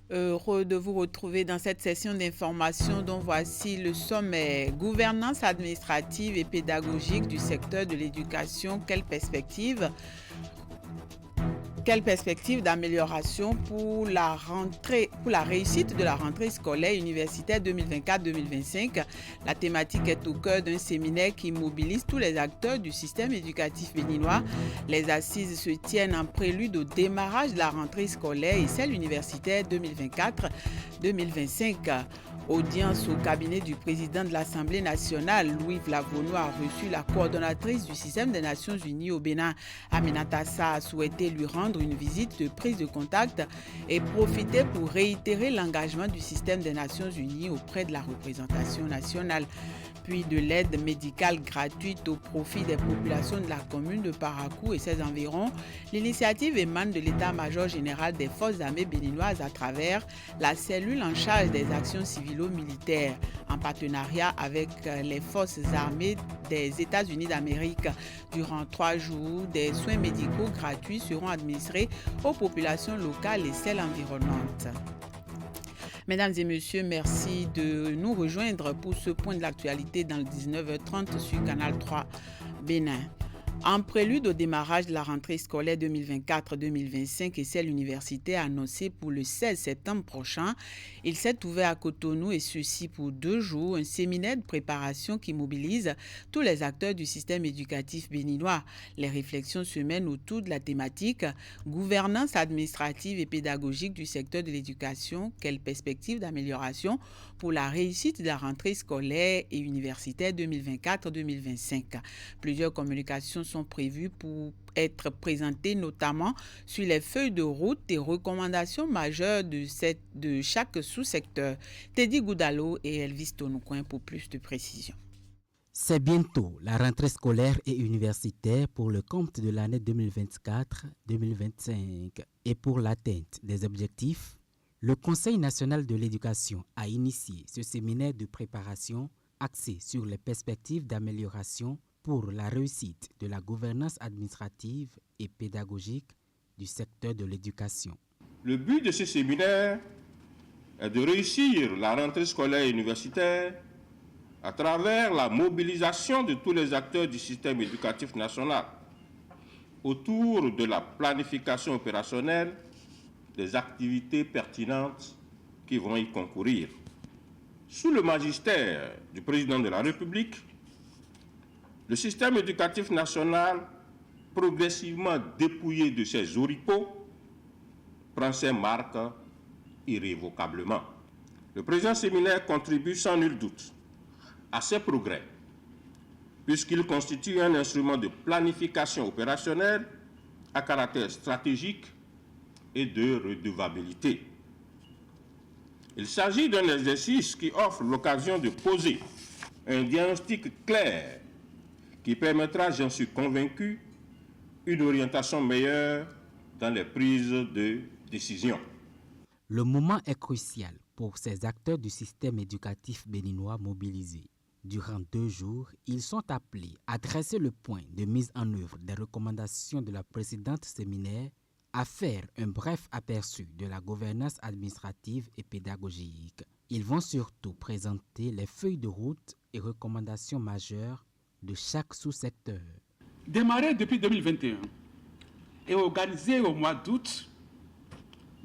Heureux de vous retrouver dans cette session d'information dont voici le sommet. Gouvernance administrative et pédagogique du secteur de l'éducation, quelle perspective d'amélioration pour la réussite de la rentrée scolaire universitaire 2024-2025. La thématique est au cœur d'un séminaire qui mobilise tous les acteurs du système éducatif béninois. Les assises se tiennent en prélude au démarrage de la rentrée scolaire et celle universitaire 2024-2025. Audience au cabinet du président de l'Assemblée nationale, Louis Vlavono a reçu la coordonnatrice du système des Nations unies au Bénin. Aminata Sarr a souhaité lui rendre une visite de prise de contact et profiter pour réitérer l'engagement du système des Nations unies auprès de la représentation nationale. Puis de l'aide médicale gratuite au profit des populations de la commune de Parakou et ses environs. L'initiative émane de l'état-major général des forces armées béninoises à travers la cellule en charge des actions civilo-militaires en partenariat avec les forces armées des États-Unis d'Amérique. Durant 3 jours, des soins médicaux gratuits seront administrés aux populations locales et celles environnantes. Mesdames et messieurs, merci de nous rejoindre pour ce point de l'actualité dans le 19h30 sur Canal 3 Bénin. En prélude au démarrage de la rentrée scolaire 2024-2025 et celle universitaire annoncée pour le 16 septembre prochain, il s'est ouvert à Cotonou et ceci pour 2 jours, un séminaire de préparation qui mobilise tous les acteurs du système éducatif béninois. Les réflexions se mènent autour de la thématique gouvernance administrative et pédagogique du secteur de l'éducation, quelle perspective d'amélioration pour la réussite de la rentrée scolaire et universitaire 2024-2025. Plusieurs communications sont prévues pour être présentées notamment sur les feuilles de route et recommandations majeures de chaque sous-secteur. Teddy Goudalo et Elvis Tonoucoin pour plus de précision. C'est bientôt la rentrée scolaire et universitaire pour le compte de l'année 2024-2025. Et pour l'atteinte des objectifs, le Conseil national de l'éducation a initié ce séminaire de préparation axé sur les perspectives d'amélioration pour la réussite de la gouvernance administrative et pédagogique du secteur de l'éducation. Le but de ce séminaire est de réussir la rentrée scolaire et universitaire à travers la mobilisation de tous les acteurs du système éducatif national autour de la planification opérationnelle des activités pertinentes qui vont y concourir. Sous le magistère du président de la République, le système éducatif national, progressivement dépouillé de ses oripeaux, prend ses marques irrévocablement. Le présent séminaire contribue sans nul doute à ces progrès, puisqu'il constitue un instrument de planification opérationnelle à caractère stratégique et de redevabilité. Il s'agit d'un exercice qui offre l'occasion de poser un diagnostic clair qui permettra, j'en suis convaincu, une orientation meilleure dans les prises de décision. Le moment est crucial pour ces acteurs du système éducatif béninois mobilisés. Durant 2 jours, ils sont appelés à dresser le point de mise en œuvre des recommandations de la précédente séminaire, à faire un bref aperçu de la gouvernance administrative et pédagogique. Ils vont surtout présenter les feuilles de route et recommandations majeures de chaque sous-secteur. Démarré depuis 2021 et organisé au mois d'août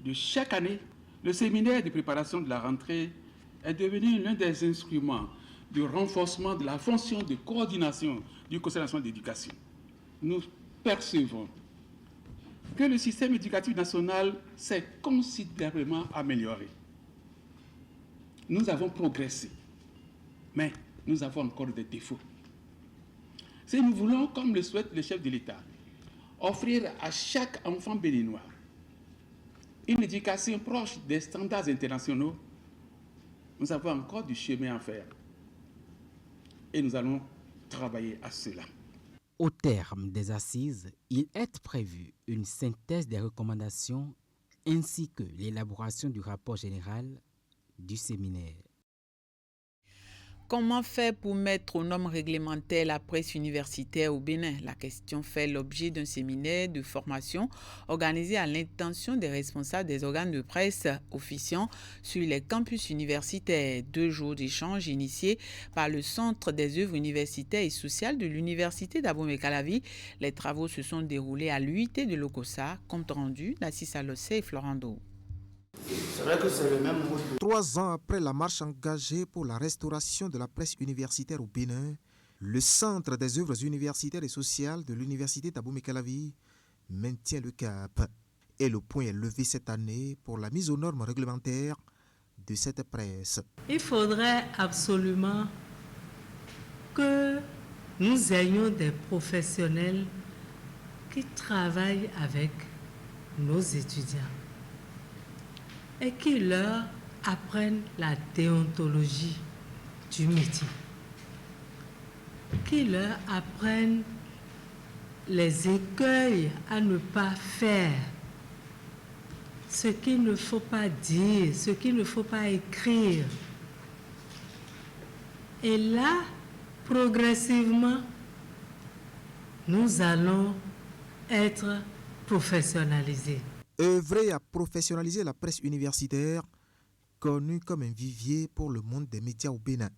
de chaque année, le séminaire de préparation de la rentrée est devenu l'un des instruments de renforcement de la fonction de coordination du Conseil national d'éducation. Nous percevons que le système éducatif national s'est considérablement amélioré. Nous avons progressé, mais nous avons encore des défauts. Si nous voulons, comme le souhaite le chef de l'État, offrir à chaque enfant béninois une éducation proche des standards internationaux, nous avons encore du chemin à faire. Et nous allons travailler à cela. Au terme des assises, il est prévu une synthèse des recommandations ainsi que l'élaboration du rapport général du séminaire. Comment faire pour mettre aux normes réglementaires la presse universitaire au Bénin? La question fait l'objet d'un séminaire de formation organisé à l'intention des responsables des organes de presse officiant sur les campus universitaires. 2 jours d'échange initiés par le Centre des œuvres universitaires et sociales de l'Université d'Abomey-Calavi. Les travaux se sont déroulés à l'UIT de Lokossa. Compte rendu d'Assissa Lossé et Florando. C'est vrai que c'est le même mode. 3 ans après la marche engagée pour la restauration de la presse universitaire au Bénin, le Centre des œuvres universitaires et sociales de l'Université d'Abomey-Calavi maintient le cap. Et le point est levé cette année pour la mise aux normes réglementaires de cette presse. Il faudrait absolument que nous ayons des professionnels qui travaillent avec nos étudiants et qui leur apprennent la déontologie du métier, qui leur apprennent les écueils à ne pas faire, ce qu'il ne faut pas dire, ce qu'il ne faut pas écrire. Et là, progressivement, nous allons être professionnalisés. Œuvrer à professionnaliser la presse universitaire, connue comme un vivier pour le monde des médias au Bénin.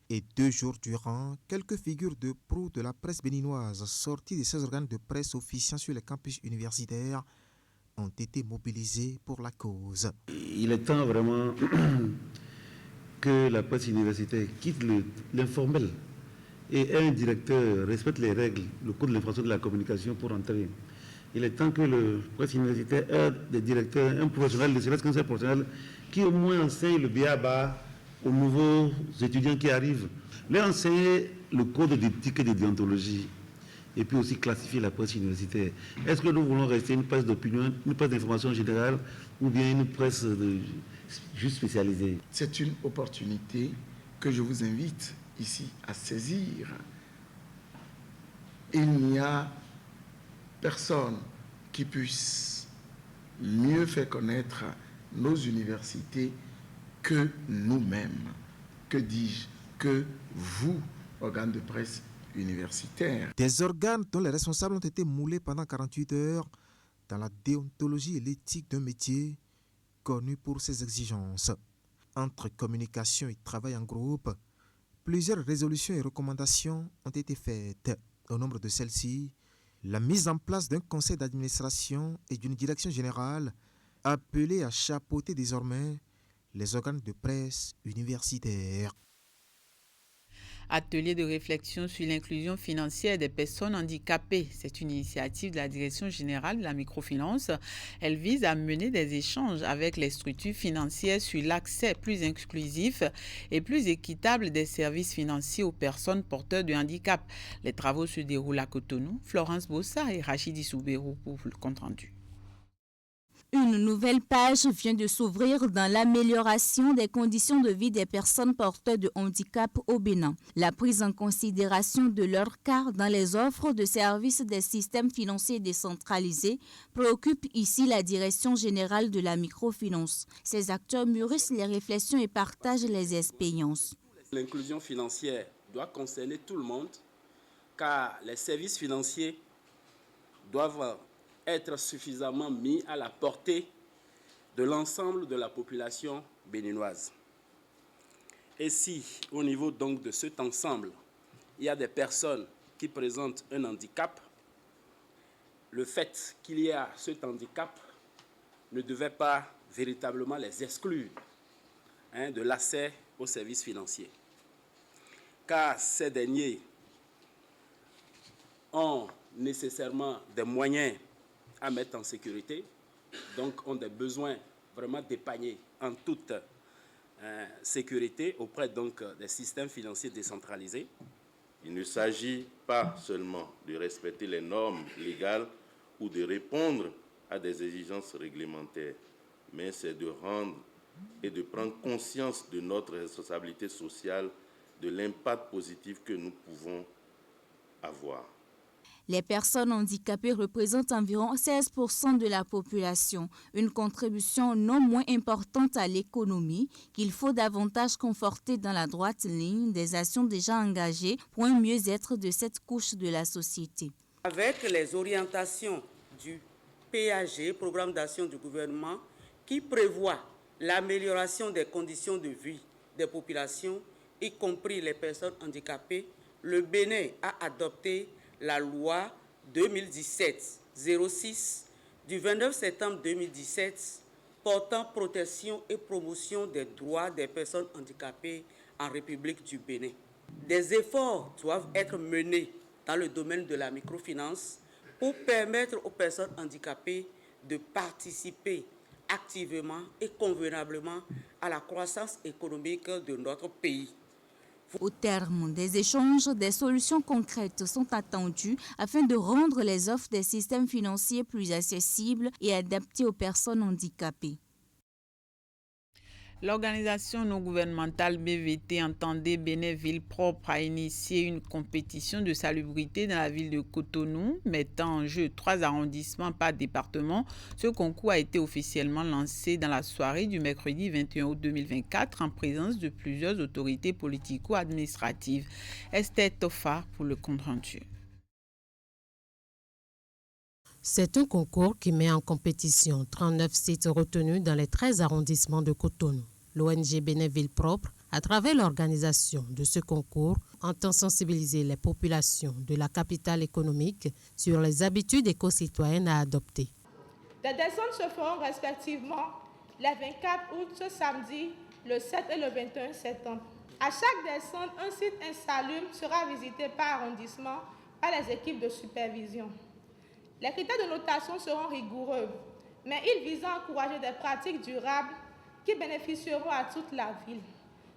Et 2 jours durant, quelques figures de proue de la presse béninoise sorties de ces organes de presse officiant sur les campus universitaires ont été mobilisées pour la cause. Il est temps vraiment que la presse universitaire quitte l'informel et un directeur respecte les règles, le code de l'information de la communication pour entrer. Il est temps que le presse universitaire ait des directeurs, un professionnel, ne serait-ce qu'un seul professionnel, qui au moins enseigne le b.a.-ba aux nouveaux étudiants qui arrivent. Leur enseigner le code d'éthique et de déontologie, et puis aussi classifier la presse universitaire. Est-ce que nous voulons rester une presse d'opinion, une presse d'information générale, ou bien une presse juste spécialisée? C'est une opportunité que je vous invite ici à saisir. Il n'y a personne qui puisse mieux faire connaître nos universités que nous-mêmes. Que dis-je? Que vous, organes de presse universitaire. Des organes dont les responsables ont été moulés pendant 48 heures dans la déontologie et l'éthique d'un métier connu pour ses exigences. Entre communication et travail en groupe, plusieurs résolutions et recommandations ont été faites. Au nombre de celles-ci, la mise en place d'un conseil d'administration et d'une direction générale appelée à chapeauter désormais les organes de presse universitaires. Atelier de réflexion sur l'inclusion financière des personnes handicapées. C'est une initiative de la Direction générale de la microfinance. Elle vise à mener des échanges avec les structures financières sur l'accès plus inclusif et plus équitable des services financiers aux personnes porteurs de handicap. Les travaux se déroulent à Cotonou. Florence Bossa et Rachidi Soubérou pour le compte-rendu. Une nouvelle page vient de s'ouvrir dans l'amélioration des conditions de vie des personnes porteuses de handicap au Bénin. La prise en considération de leur cas dans les offres de services des systèmes financiers décentralisés préoccupe ici la Direction générale de la microfinance. Ces acteurs mûrissent les réflexions et partagent les expériences. L'inclusion financière doit concerner tout le monde car les services financiers doivent être suffisamment mis à la portée de l'ensemble de la population béninoise. Et si, au niveau donc de cet ensemble, il y a des personnes qui présentent un handicap, le fait qu'il y a cet handicap ne devait pas véritablement les exclure de l'accès aux services financiers. Car ces derniers ont nécessairement des moyens à mettre en sécurité, donc ont des besoins vraiment d'épargner en toute sécurité auprès donc des systèmes financiers décentralisés. Il ne s'agit pas seulement de respecter les normes légales ou de répondre à des exigences réglementaires, mais c'est de rendre et de prendre conscience de notre responsabilité sociale, de l'impact positif que nous pouvons avoir. Les personnes handicapées représentent environ 16% de la population, une contribution non moins importante à l'économie qu'il faut davantage conforter dans la droite ligne des actions déjà engagées pour un mieux-être de cette couche de la société. Avec les orientations du PAG, Programme d'action du gouvernement, qui prévoit l'amélioration des conditions de vie des populations, y compris les personnes handicapées, le Bénin a adopté la loi 2017-06 du 29 septembre 2017 portant protection et promotion des droits des personnes handicapées en République du Bénin. Des efforts doivent être menés dans le domaine de la microfinance pour permettre aux personnes handicapées de participer activement et convenablement à la croissance économique de notre pays. Au terme des échanges, des solutions concrètes sont attendues afin de rendre les offres des systèmes financiers plus accessibles et adaptées aux personnes handicapées. L'organisation non gouvernementale BVT Entendez Bénin Ville Propre a initié une compétition de salubrité dans la ville de Cotonou, mettant en jeu 3 arrondissements par département. Ce concours a été officiellement lancé dans la soirée du mercredi 21 août 2024 en présence de plusieurs autorités politico-administratives. Esther Tofa pour le compte-rendu. C'est un concours qui met en compétition 39 sites retenus dans les 13 arrondissements de Cotonou. L'ONG Bénin Ville Propre, à travers l'organisation de ce concours, entend sensibiliser les populations de la capitale économique sur les habitudes éco-citoyennes à adopter. Des descentes se feront respectivement les 24 août, ce samedi, le 7 et le 21 septembre. À chaque descente, un site insalubre sera visité par arrondissement par les équipes de supervision. Les critères de notation seront rigoureux, mais ils visent à encourager des pratiques durables qui bénéficieront à toute la ville.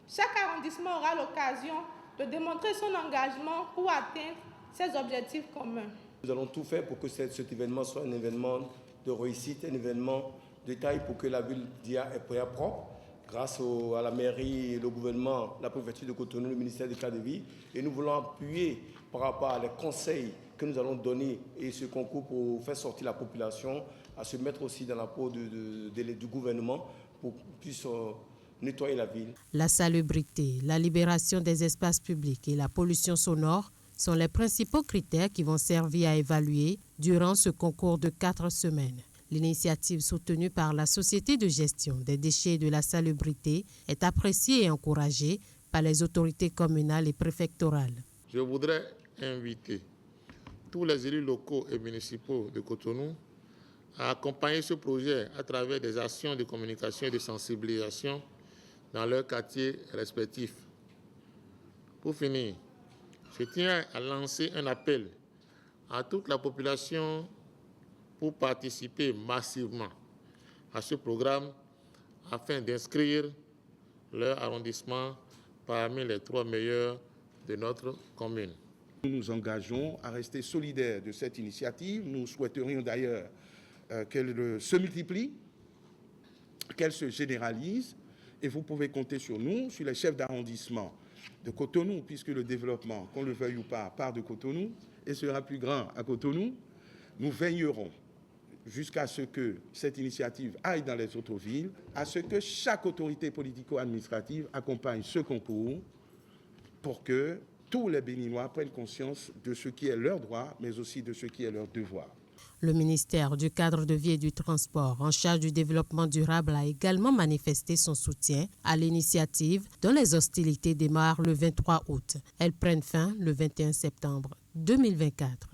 Chaque arrondissement aura l'occasion de démontrer son engagement pour atteindre ses objectifs communs. Nous allons tout faire pour que cet événement soit un événement de réussite, un événement de taille pour que la ville d'IA est propre, grâce à la mairie, le gouvernement, la préfecture de Cotonou, le ministère des cadres de vie. Et nous voulons appuyer par rapport à les conseils que nous allons donner et ce concours pour faire sortir la population, à se mettre aussi dans la peau du gouvernement pour qu'on puisse nettoyer la ville. La salubrité, la libération des espaces publics et la pollution sonore sont les principaux critères qui vont servir à évaluer durant ce concours de 4 semaines. L'initiative soutenue par la Société de gestion des déchets et de la salubrité est appréciée et encouragée par les autorités communales et préfectorales. Je voudrais inviter tous les élus locaux et municipaux de Cotonou à accompagner ce projet à travers des actions de communication et de sensibilisation dans leurs quartiers respectifs. Pour finir, je tiens à lancer un appel à toute la population pour participer massivement à ce programme afin d'inscrire leur arrondissement parmi les 3 meilleurs de notre commune. Nous nous engageons à rester solidaires de cette initiative. Nous souhaiterions d'ailleurs qu'elle se multiplie, qu'elle se généralise. Et vous pouvez compter sur nous, sur les chefs d'arrondissement de Cotonou, puisque le développement, qu'on le veuille ou pas, part de Cotonou et sera plus grand à Cotonou. Nous veillerons jusqu'à ce que cette initiative aille dans les autres villes, à ce que chaque autorité politico-administrative accompagne ce concours pour que tous les Béninois prennent conscience de ce qui est leur droit, mais aussi de ce qui est leur devoir. Le ministère du Cadre de vie et du Transport, en charge du développement durable, a également manifesté son soutien à l'initiative dont les hostilités démarrent le 23 août. Elles prennent fin le 21 septembre 2024.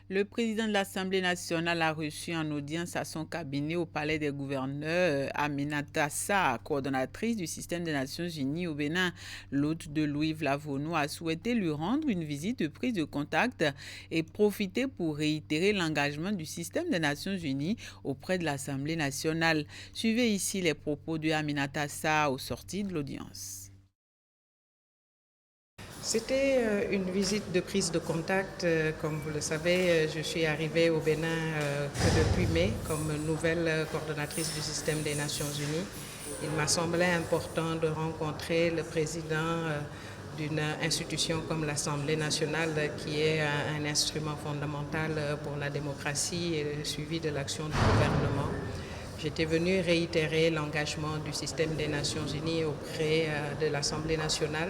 Le président de l'Assemblée nationale a reçu en audience à son cabinet au Palais des gouverneurs Aminata Sarr, coordonnatrice du système des Nations Unies au Bénin. L'hôte de Louis-Yves Lavonnoux a souhaité lui rendre une visite de prise de contact et profiter pour réitérer l'engagement du système des Nations Unies auprès de l'Assemblée nationale. Suivez ici les propos de Aminata Sarr au sorti de l'audience. C'était une visite de prise de contact. Comme vous le savez, je suis arrivée au Bénin que depuis mai comme nouvelle coordonnatrice du système des Nations Unies. Il m'a semblé important de rencontrer le président d'une institution comme l'Assemblée nationale qui est un instrument fondamental pour la démocratie et le suivi de l'action du gouvernement. J'étais venue réitérer l'engagement du système des Nations Unies auprès de l'Assemblée nationale.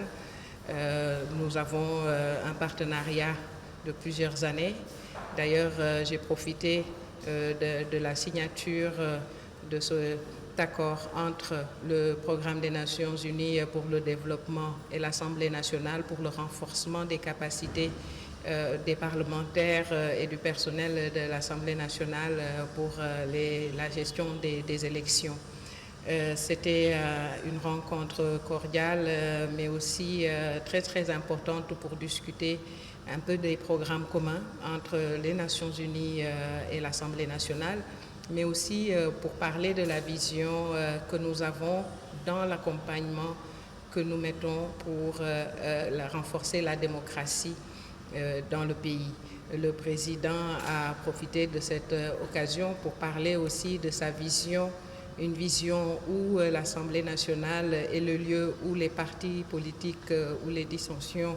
Nous avons un partenariat de plusieurs années. D'ailleurs, j'ai profité de la signature de cet accord entre le Programme des Nations Unies pour le développement et l'Assemblée nationale pour le renforcement des capacités des parlementaires et du personnel de l'Assemblée nationale pour la gestion des élections. C'était une rencontre cordiale, mais aussi très importante pour discuter un peu des programmes communs entre les Nations Unies et l'Assemblée nationale, mais aussi pour parler de la vision que nous avons dans l'accompagnement que nous mettons pour renforcer la démocratie dans le pays. Le président a profité de cette occasion pour parler aussi de sa vision, une vision où l'Assemblée nationale est le lieu où les partis politiques, où les dissensions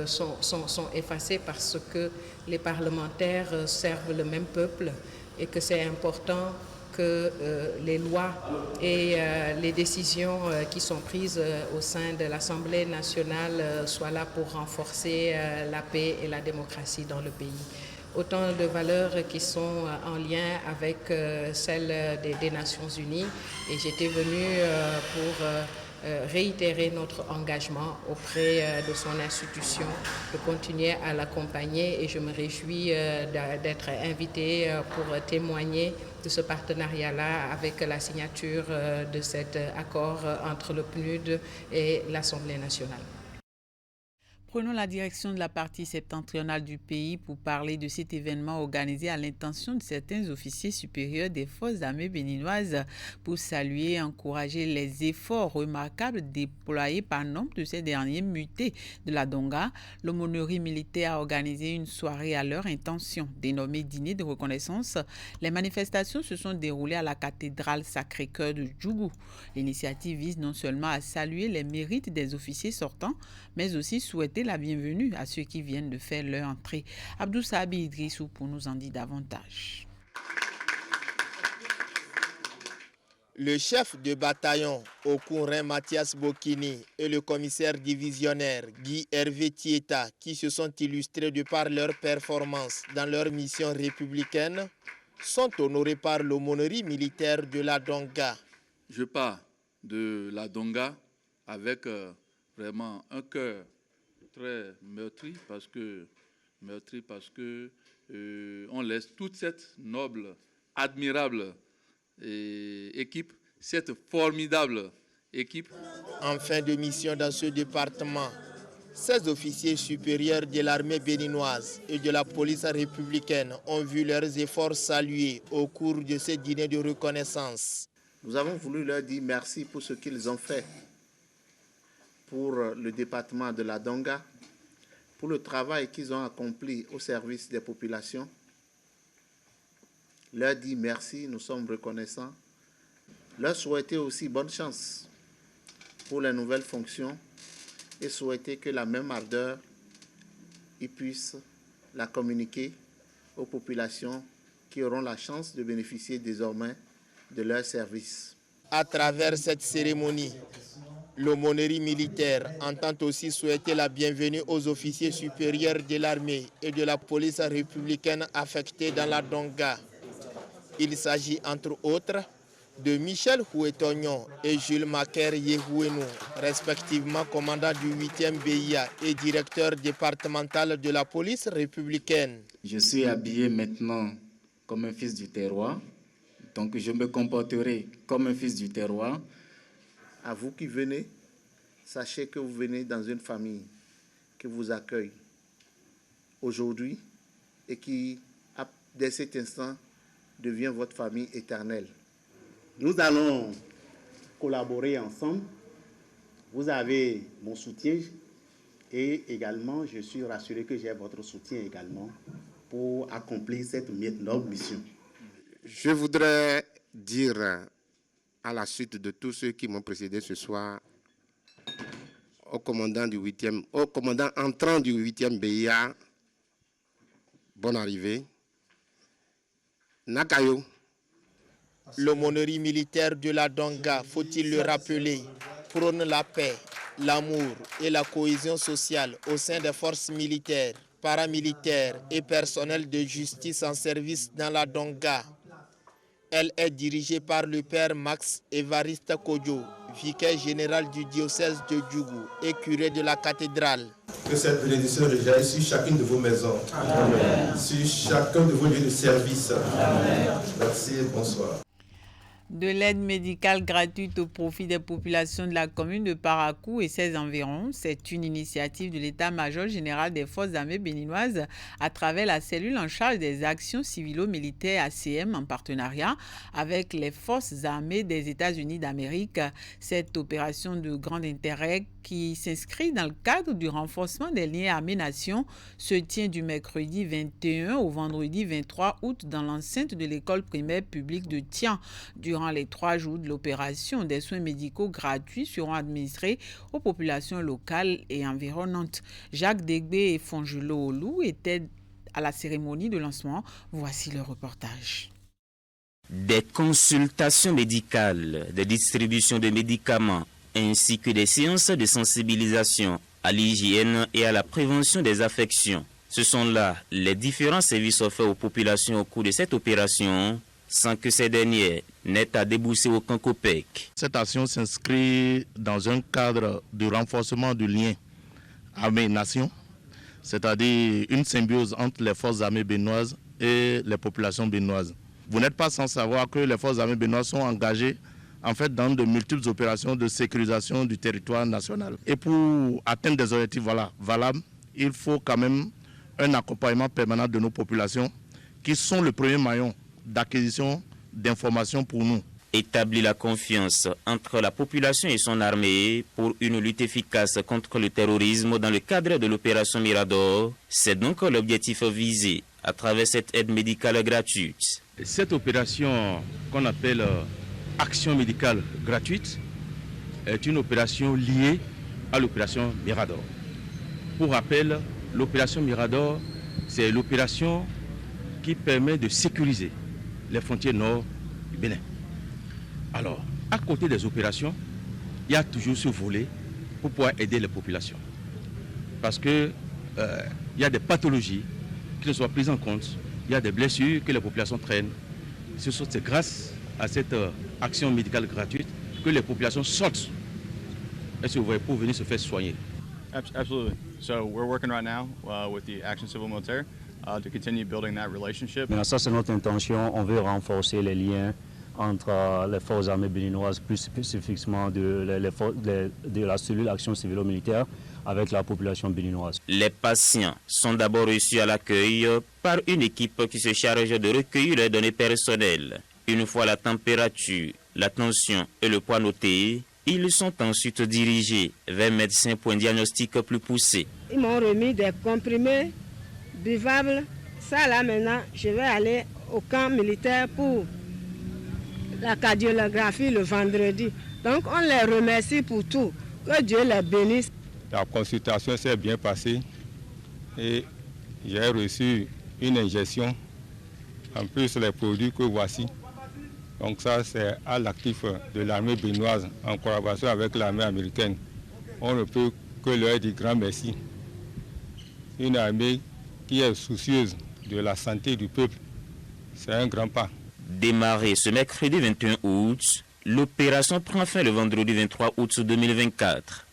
sont effacées parce que les parlementaires servent le même peuple et que c'est important que les lois et les décisions qui sont prises au sein de l'Assemblée nationale soient là pour renforcer la paix et la démocratie dans le pays. Autant de valeurs qui sont en lien avec celles des Nations Unies, et j'étais venue pour réitérer notre engagement auprès de son institution, de continuer à l'accompagner, et je me réjouis d'être invitée pour témoigner de ce partenariat-là avec la signature de cet accord entre le PNUD et l'Assemblée nationale. Prenons la direction de la partie septentrionale du pays pour parler de cet événement organisé à l'intention de certains officiers supérieurs des forces armées béninoises pour saluer et encourager les efforts remarquables déployés par nombre de ces derniers mutés de la Donga. L'aumônerie militaire a organisé une soirée à leur intention, dénommée dîner de reconnaissance. Les manifestations se sont déroulées à la cathédrale Sacré-Cœur de Djougou. L'initiative vise non seulement à saluer les mérites des officiers sortants, mais aussi souhaiter la bienvenue à ceux qui viennent de faire leur entrée. Abdou Sabi Idrissou pour nous en dire davantage. Le chef de bataillon Okurin Mathias Bokini et le commissaire divisionnaire Guy Hervé Tieta, qui se sont illustrés de par leur performance dans leur mission républicaine, sont honorés par l'aumônerie militaire de la Donga. Je pars de la Donga avec vraiment un cœur très meurtri parce que on laisse toute cette noble, admirable équipe, cette formidable équipe. En fin de mission dans ce département, 16 officiers supérieurs de l'armée béninoise et de la police républicaine ont vu leurs efforts salués au cours de ce dîner de reconnaissance. Nous avons voulu leur dire merci pour ce qu'ils ont fait pour le département de la Donga, pour le travail qu'ils ont accompli au service des populations. Leur dire merci, nous sommes reconnaissants. Leur souhaiter aussi bonne chance pour les nouvelles fonctions et souhaiter que la même ardeur, ils puissent la communiquer aux populations qui auront la chance de bénéficier désormais de leur service. À travers cette cérémonie, l'aumônerie militaire entend aussi souhaiter la bienvenue aux officiers supérieurs de l'armée et de la police républicaine affectés dans la Donga. Il s'agit entre autres de Michel Houetognon et Jules Maker Yehouenou, respectivement commandant du 8e BIA et directeur départemental de la police républicaine. Je suis habillé maintenant comme un fils du terroir, donc je me comporterai comme un fils du terroir. À vous qui venez, sachez que vous venez dans une famille qui vous accueille aujourd'hui et qui, dès cet instant, devient votre famille éternelle. Nous allons collaborer ensemble. Vous avez mon soutien et également, je suis rassuré que j'ai votre soutien également pour accomplir cette noble mission. Je voudrais dire à la suite de tous ceux qui m'ont précédé ce soir, au commandant entrant du 8e BIA, bonne arrivée. Nakayo. L'aumônerie militaire de la Donga, faut-il le rappeler, prône la paix, l'amour et la cohésion sociale au sein des forces militaires, paramilitaires et personnels de justice en service dans la Donga. Elle est dirigée par le père Max Évariste Kodjo, vicaire général du diocèse de Djougou et curé de la cathédrale. Que cette bénédiction rejaillisse sur chacune de vos maisons, Amen. Sur chacun de vos lieux de service. Amen. Merci et bonsoir. De l'aide médicale gratuite au profit des populations de la commune de Parakou et ses environs. C'est une initiative de l'état-major général des forces armées béninoises à travers la cellule en charge des actions civilo-militaires ACM en partenariat avec les forces armées des États-Unis d'Amérique. Cette opération de grand intérêt qui s'inscrit dans le cadre du renforcement des liens armées-nations se tient du mercredi 21 au vendredi 23 août dans l'enceinte de l'école primaire publique de Tian. Durant les 3 jours de l'opération, des soins médicaux gratuits seront administrés aux populations locales et environnantes. Jacques Degbé et Fonjulo Olou étaient à la cérémonie de lancement. Voici le reportage. Des consultations médicales, des distributions de médicaments, ainsi que des séances de sensibilisation à l'hygiène et à la prévention des affections. Ce sont là les différents services offerts aux populations au cours de cette opération, sans que ces dernières n'aient à débourser aucun copec. Cette action s'inscrit dans un cadre de renforcement du lien armée-nation, c'est-à-dire une symbiose entre les forces armées béninoises et les populations béninoises. Vous n'êtes pas sans savoir que les forces armées béninoises sont engagées en fait dans de multiples opérations de sécurisation du territoire national. Et pour atteindre des objectifs valables, il faut quand même un accompagnement permanent de nos populations qui sont le premier maillon d'acquisition d'informations pour nous. Établir la confiance entre la population et son armée pour une lutte efficace contre le terrorisme dans le cadre de l'opération Mirador, c'est donc l'objectif visé à travers cette aide médicale gratuite. Cette opération qu'on appelle action médicale gratuite est une opération liée à l'opération Mirador. Pour rappel, l'opération Mirador, c'est l'opération qui permet de sécuriser les frontières nord du Bénin. Alors, à côté des opérations, il y a toujours ce volet pour pouvoir aider les populations. Parce que il y a des pathologies qui ne sont pas prises en compte, il y a des blessures que les populations traînent. C'est grâce à cette action médicale gratuite que les populations sortent pour venir se faire soigner. Absolutely. So we're working right now with the Action Civil Militaire to continue building that relationship. Maintenant, ça c'est notre intention. On veut renforcer les liens entre les forces armées béninoises, plus spécifiquement de la cellule action civilo-militaire avec la population béninoise. Les patients sont d'abord reçus à l'accueil par une équipe qui se charge de recueillir les données personnelles. Une fois la température, la tension et le poids notés, ils sont ensuite dirigés vers médecins pour un diagnostic plus poussé. Ils m'ont remis des comprimés buvables. Ça là maintenant, je vais aller au camp militaire pour la cardiolographie le vendredi. Donc on les remercie pour tout. Que Dieu les bénisse. La consultation s'est bien passée et j'ai reçu une injection, en plus les produits que voici. Donc ça c'est à l'actif de l'armée béninoise en collaboration avec l'armée américaine. On ne peut que leur dire grand merci. Une armée qui est soucieuse de la santé du peuple, c'est un grand pas. Démarrée ce mercredi 21 août, l'opération prend fin le vendredi 23 août 2024.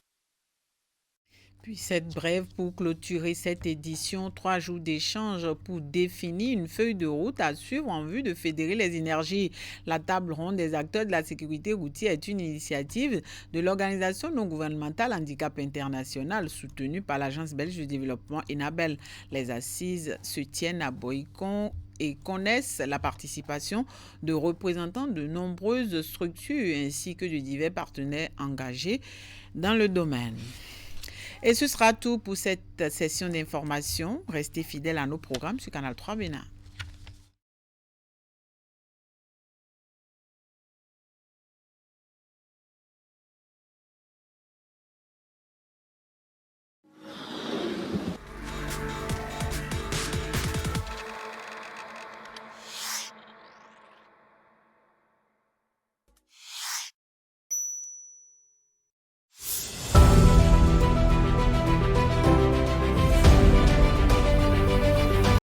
Puis cette brève pour clôturer cette édition, 3 jours d'échange pour définir une feuille de route à suivre en vue de fédérer les énergies. La table ronde des acteurs de la sécurité routière est une initiative de l'organisation non gouvernementale Handicap International soutenue par l'Agence belge de développement ENABEL. Les assises se tiennent à Boïcon et connaissent la participation de représentants de nombreuses structures ainsi que de divers partenaires engagés dans le domaine. Et ce sera tout pour cette session d'information. Restez fidèles à nos programmes sur Canal 3 Bénin.